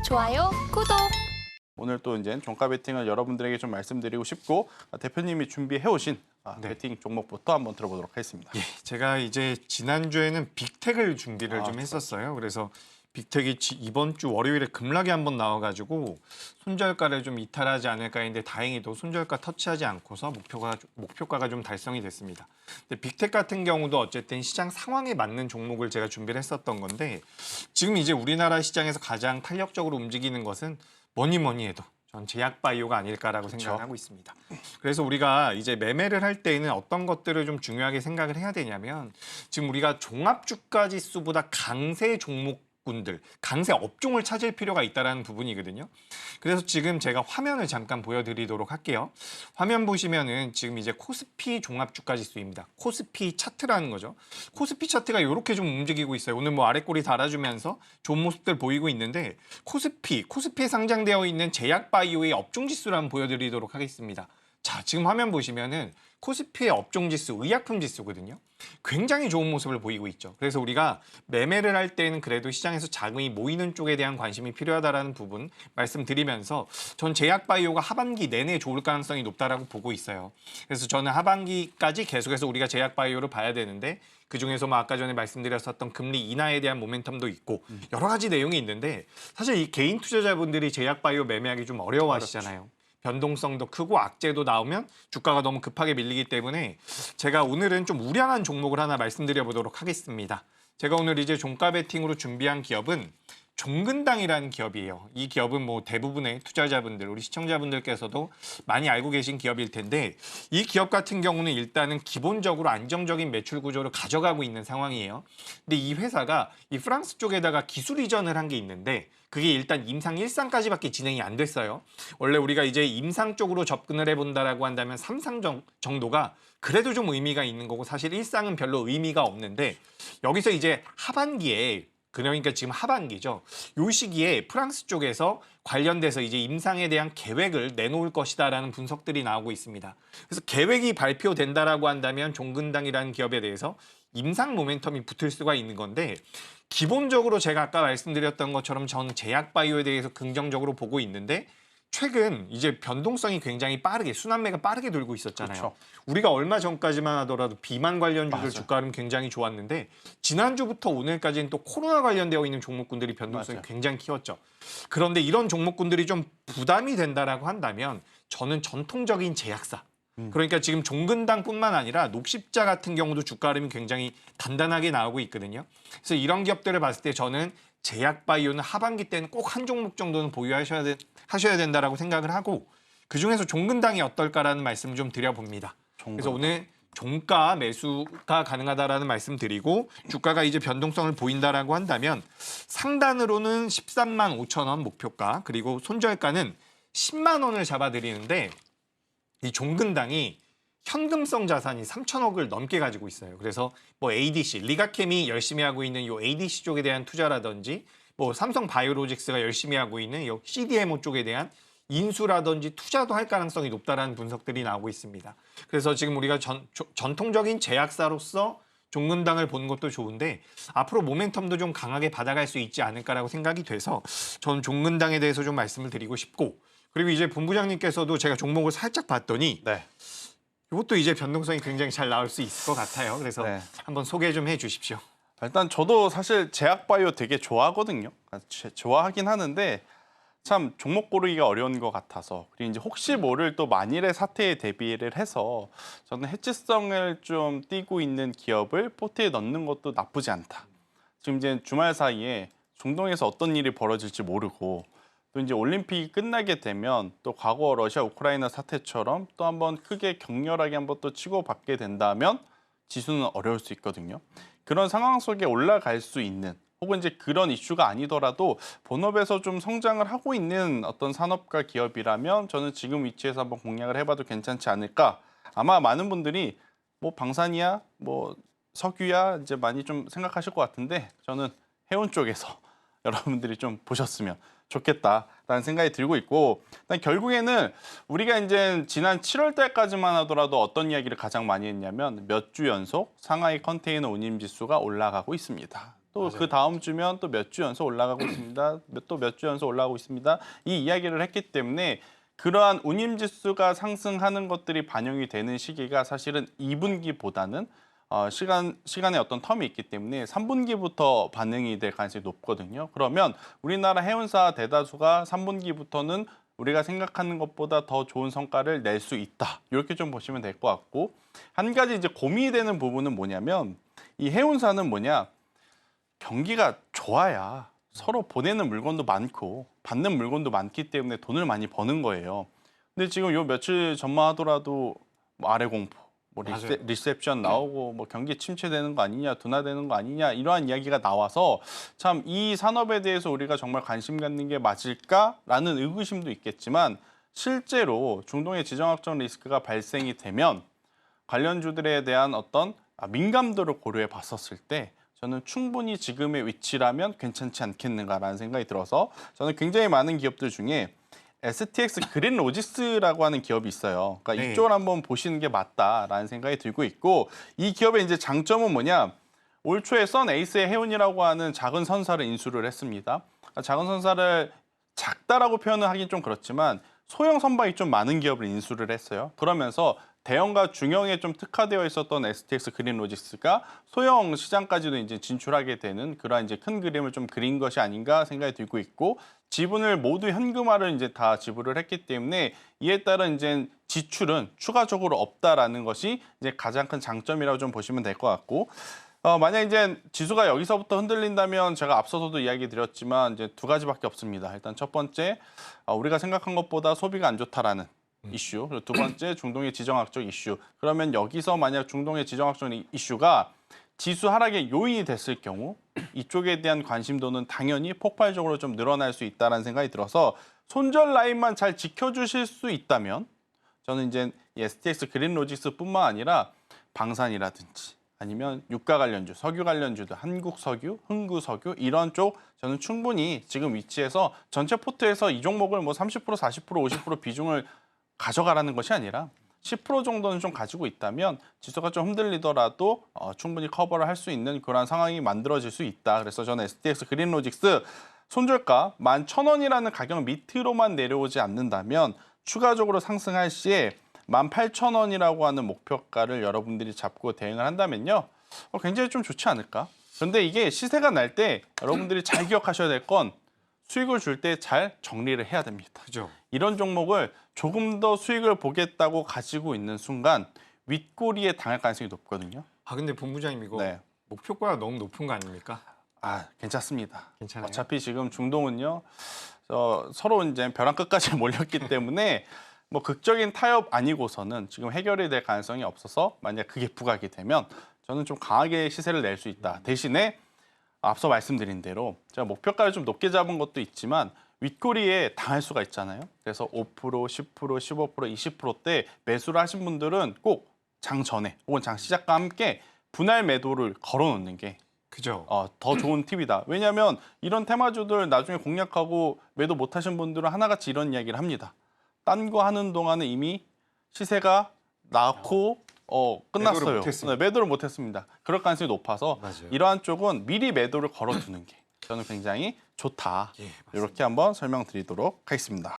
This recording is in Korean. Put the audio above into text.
좋아요, 구독. 오늘 또 이제 종가 베팅을 여러분들에게 좀 말씀드리고 싶고 대표님이 준비해 오신 베팅 종목부터 한번 들어보도록 하겠습니다. 예, 제가 이제 지난주에는 빅텍을 준비를 좀 그렇죠. 했었어요. 그래서 빅텍이 이번 주 월요일에 급락이 한번 나와가지고 손절가를 좀 이탈하지 않을까 했는데 다행히도 손절가 터치하지 않고서 목표가가 좀 달성이 됐습니다. 근데 빅텍 같은 경우도 어쨌든 시장 상황에 맞는 종목을 제가 준비를 했었던 건데 지금 이제 우리나라 시장에서 가장 탄력적으로 움직이는 것은 뭐니 해도 전 제약바이오가 아닐까라고 생각을 하고 있습니다. 그래서 우리가 이제 매매를 할 때에는 어떤 것들을 좀 중요하게 생각을 해야 되냐면 지금 우리가 종합주가지수보다 강세 종목군들, 강세 업종을 찾을 필요가 있다는 부분이거든요. 그래서 지금 제가 화면을 잠깐 보여드리도록 할게요. 화면 보시면은 지금 이제 코스피 종합주가지수입니다. 코스피 차트라는 거죠. 코스피 차트가 이렇게 좀 움직이고 있어요. 오늘 뭐 아랫꼬리 달아주면서 좋은 모습들 보이고 있는데 코스피에 상장되어 있는 제약바이오의 업종지수를 한번 보여드리도록 하겠습니다. 자, 지금 화면 보시면은 코스피의 업종지수, 의약품지수거든요. 굉장히 좋은 모습을 보이고 있죠. 그래서 우리가 매매를 할 때는 그래도 시장에서 자금이 모이는 쪽에 대한 관심이 필요하다는 부분 말씀드리면서 전 제약바이오가 하반기 내내 좋을 가능성이 높다라고 보고 있어요. 그래서 저는 하반기까지 계속해서 우리가 제약바이오를 봐야 되는데 그중에서 뭐 아까 전에 말씀드렸었던 금리 인하에 대한 모멘텀도 있고 여러 가지 내용이 있는데 사실 이 개인 투자자분들이 제약바이오 매매하기 좀 어려워하시잖아요. 변동성도 크고 악재도 나오면 주가가 너무 급하게 밀리기 때문에 제가 오늘은 좀 우량한 종목을 하나 말씀드려 보도록 하겠습니다. 제가 오늘 이제 종가 베팅으로 준비한 기업은 종근당이라는 기업이에요. 이 기업은 뭐 대부분의 투자자분들, 우리 시청자분들께서도 많이 알고 계신 기업일 텐데 이 기업 같은 경우는 일단은 기본적으로 안정적인 매출 구조를 가져가고 있는 상황이에요. 근데 이 회사가 이 프랑스 쪽에다가 기술 이전을 한 게 있는데 그게 일단 임상 1상까지밖에 진행이 안 됐어요. 원래 우리가 이제 임상 쪽으로 접근을 해본다라고 한다면 3상 정도가 그래도 좀 의미가 있는 거고 사실 1상은 별로 의미가 없는데 여기서 이제 하반기에 그러니까 지금 하반기죠. 요 시기에 프랑스 쪽에서 관련돼서 이제 임상에 대한 계획을 내놓을 것이다라는 분석들이 나오고 있습니다. 그래서 계획이 발표된다라고 한다면 종근당이라는 기업에 대해서 임상 모멘텀이 붙을 수가 있는 건데 기본적으로 제가 아까 말씀드렸던 것처럼 저는 제약바이오에 대해서 긍정적으로 보고 있는데 최근 이제 변동성이 굉장히 빠르게 순환매가 빠르게 돌고 있었잖아요. 그렇죠. 우리가 얼마 전까지만 하더라도 비만 관련주들 맞아요. 주가는 굉장히 좋았는데 지난주부터 오늘까지는 또 코로나 관련되어 있는 종목군들이 변동성이 맞아요. 굉장히 키웠죠. 그런데 이런 종목군들이 좀 부담이 된다라고 한다면 저는 전통적인 제약사 그러니까 지금 종근당뿐만 아니라 녹십자 같은 경우도 주가 흐름이 굉장히 단단하게 나오고 있거든요. 그래서 이런 기업들을 봤을 때 저는 제약바이오는 하반기 때는 꼭 한 종목 정도는 하셔야 된다라고 생각을 하고 그중에서 종근당이 어떨까라는 말씀을 좀 드려봅니다. 그래서 오늘 종가 매수가 가능하다라는 말씀 드리고 주가가 이제 변동성을 보인다라고 한다면 상단으로는 13만 5천 원 목표가 그리고 손절가는 10만 원을 잡아드리는데 이 종근당이 현금성 자산이 3천억을 넘게 가지고 있어요. 그래서 뭐 ADC, 리가켐이 열심히 하고 있는 이 ADC 쪽에 대한 투자라든지 뭐 삼성바이오로직스가 열심히 하고 있는 이 CDMO 쪽에 대한 인수라든지 투자도 할 가능성이 높다라는 분석들이 나오고 있습니다. 그래서 지금 우리가 전통적인 제약사로서 종근당을 보는 것도 좋은데 앞으로 모멘텀도 좀 강하게 받아갈 수 있지 않을까라고 생각이 돼서 전 종근당에 대해서 좀 말씀을 드리고 싶고 그리고 이제 본부장님께서도 제가 종목을 살짝 봤더니 이것도 이제 변동성이 굉장히 잘 나올 수 있을 것 같아요. 그래서 한번 소개 좀 해주십시오. 일단 저도 사실 제약바이오 되게 좋아하거든요. 좋아하긴 하는데 참 종목 고르기가 어려운 것 같아서 그리고 이제 혹시 모를 또 만일의 사태에 대비를 해서 저는 해치성을 좀 띠고 있는 기업을 포트에 넣는 것도 나쁘지 않다. 지금 이제 주말 사이에 중동에서 어떤 일이 벌어질지 모르고 또 이제 올림픽이 끝나게 되면 또 과거 러시아 우크라이나 사태처럼 또 한번 크게 격렬하게 한번 또 치고받게 된다면 지수는 어려울 수 있거든요. 그런 상황 속에 올라갈 수 있는 혹은 이제 그런 이슈가 아니더라도 본업에서 좀 성장을 하고 있는 어떤 산업과 기업이라면 저는 지금 위치에서 한번 공략을 해봐도 괜찮지 않을까. 아마 많은 분들이 뭐 방산이야, 뭐 석유야 이제 많이 좀 생각하실 것 같은데 저는 해운 쪽에서 여러분들이 좀 보셨으면 좋겠다라는 생각이 들고 있고 일단 결국에는 우리가 이제 지난 7월 달까지만 하더라도 어떤 이야기를 가장 많이 했냐면 몇 주 연속 상하이 컨테이너 운임 지수가 올라가고 있습니다. 또 그 다음 주면 또 몇 주 연속 올라가고 있습니다. 또 몇 주 연속 올라가고 있습니다. 이 이야기를 했기 때문에 그러한 운임 지수가 상승하는 것들이 반영이 되는 시기가 사실은 2분기보다는 시간의 어떤 텀이 있기 때문에 3분기부터 반응이 될 가능성이 높거든요. 그러면 우리나라 해운사 대다수가 3분기부터는 우리가 생각하는 것보다 더 좋은 성과를 낼 수 있다. 이렇게 좀 보시면 될 것 같고, 한 가지 이제 고민이 되는 부분은 뭐냐면 이 해운사는 뭐냐, 경기가 좋아야 서로 보내는 물건도 많고 받는 물건도 많기 때문에 돈을 많이 버는 거예요. 근데 지금 요 며칠 전만 하더라도 뭐 아래 공포, 뭐 맞아요. 리셉션 나오고 뭐 경기 침체되는 거 아니냐, 둔화되는 거 아니냐 이러한 이야기가 나와서 참 이 산업에 대해서 우리가 정말 관심 갖는 게 맞을까라는 의구심도 있겠지만 실제로 중동의 지정학적 리스크가 발생이 되면 관련주들에 대한 어떤 민감도를 고려해 봤었을 때 저는 충분히 지금의 위치라면 괜찮지 않겠는가라는 생각이 들어서 저는 굉장히 많은 기업들 중에 STX 그린 로지스라고 하는 기업이 있어요. 그러니까 네. 이쪽을 한번 보시는 게 맞다라는 생각이 들고 있고, 이 기업의 이제 장점은 뭐냐? 올 초에 선 에이스의 해운이라고 하는 작은 선사를 인수를 했습니다. 그러니까 작은 선사를 작다라고 표현을 하긴 좀 그렇지만 소형 선박이 좀 많은 기업을 인수를 했어요. 그러면서 대형과 중형에 좀 특화되어 있었던 STX 그린 로지스가 소형 시장까지도 이제 진출하게 되는 그러한 이제 큰 그림을 좀 그린 것이 아닌가 생각이 들고 있고, 지분을 모두 현금화를 이제 다 지불을 했기 때문에 이에 따른 이제 지출은 추가적으로 없다라는 것이 이제 가장 큰 장점이라고 좀 보시면 될 것 같고, 만약 이제 지수가 여기서부터 흔들린다면 제가 앞서서도 이야기 드렸지만 이제 두 가지밖에 없습니다. 일단 첫 번째, 우리가 생각한 것보다 소비가 안 좋다라는 이슈. 그리고 두 번째, 중동의 지정학적 이슈. 그러면 여기서 만약 중동의 지정학적 이슈가 지수 하락의 요인이 됐을 경우 이쪽에 대한 관심도는 당연히 폭발적으로 좀 늘어날 수 있다는 생각이 들어서 손절 라인만 잘 지켜주실 수 있다면 저는 이제 이 STX 그린 로지스뿐만 아니라 방산이라든지 아니면 유가 관련주, 석유 관련주도 한국석유, 흥구석유 이런 쪽 저는 충분히 지금 위치에서 전체 포트에서 이 종목을 뭐 30%, 40%, 50% 비중을 가져가라는 것이 아니라 10% 정도는 좀 가지고 있다면 지수가 좀 흔들리더라도 충분히 커버를 할 수 있는 그런 상황이 만들어질 수 있다. 그래서 저는 STX 그린로직스 손절가 11,000원이라는 가격 밑으로만 내려오지 않는다면 추가적으로 상승할 시에 18,000원이라고 하는 목표가를 여러분들이 잡고 대응을 한다면요. 굉장히 좀 좋지 않을까? 그런데 이게 시세가 날 때 여러분들이 잘 기억하셔야 될 건 수익을 줄 때 잘 정리를 해야 됩니다. 그죠. 이런 종목을 조금 더 수익을 보겠다고 가지고 있는 순간 윗꼬리에 당할 가능성이 높거든요. 근데 본부장님 이거 네. 목표가가 너무 높은 거 아닙니까? 괜찮습니다. 괜찮아요. 어차피 지금 중동은요, 서로 이제 벼랑 끝까지 몰렸기 때문에 뭐 극적인 타협 아니고서는 지금 해결이 될 가능성이 없어서 만약 그게 부각이 되면 저는 좀 강하게 시세를 낼 수 있다. 대신에 앞서 말씀드린 대로 제가 목표가를 좀 높게 잡은 것도 있지만 윗꼬리에 당할 수가 있잖아요. 그래서 5%, 10%, 15%, 20%대 매수를 하신 분들은 꼭 장 전에 혹은 장 시작과 함께 분할 매도를 걸어놓는 게 그죠. 더 좋은 팁이다. 왜냐하면 이런 테마주들 나중에 공략하고 매도 못하신 분들은 하나같이 이런 이야기를 합니다. 딴 거 하는 동안은 이미 시세가 나고 끝났어요. 매도를 못했습니다. 매도를 못했습니다. 그럴 가능성이 높아서 맞아요. 이러한 쪽은 미리 매도를 걸어두는 게 저는 굉장히 좋다. 예, 맞습니다. 이렇게 한번 설명드리도록 하겠습니다.